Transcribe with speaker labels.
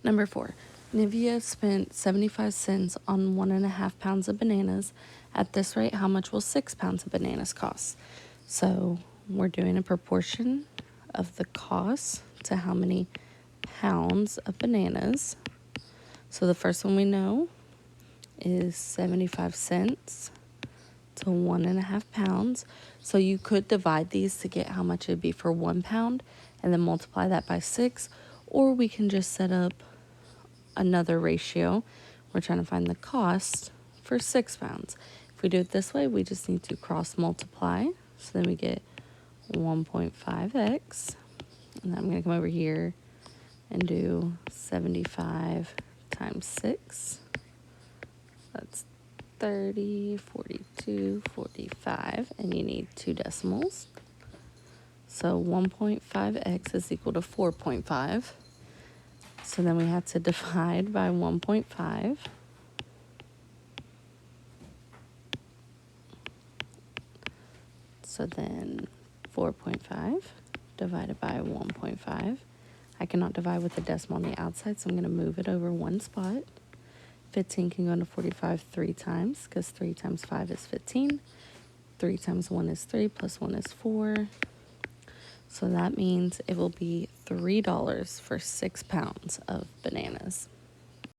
Speaker 1: Number 4, Nivea spent 75 cents on 1.5 pounds of bananas. At this rate, how much will 6 pounds of bananas cost? So we're doing a proportion of the cost to how many pounds of bananas. So the first one we know is 75 cents to 1.5 pounds. So you could divide these to get how much it'd be for 1 pound and then multiply that by 6, or we can just set up another ratio. We're trying to find the cost for 6 pounds. If we do it this way, we just need to cross multiply. So then we get 1.5x. And then I'm going to come over here and do 75 times 6. That's 30, 42, 45. And you need 2 decimals. So 1.5x is equal to 4.5. So then we have to divide by 1.5. So then 4.5 divided by 1.5. I cannot divide with a decimal on the outside, so I'm going to move it over one spot. 15 can go into 45 3 times, because 3 times 5 is 15. 3 times 1 is 3, plus 1 is 4. So that means it will be $3 for 6 pounds of bananas.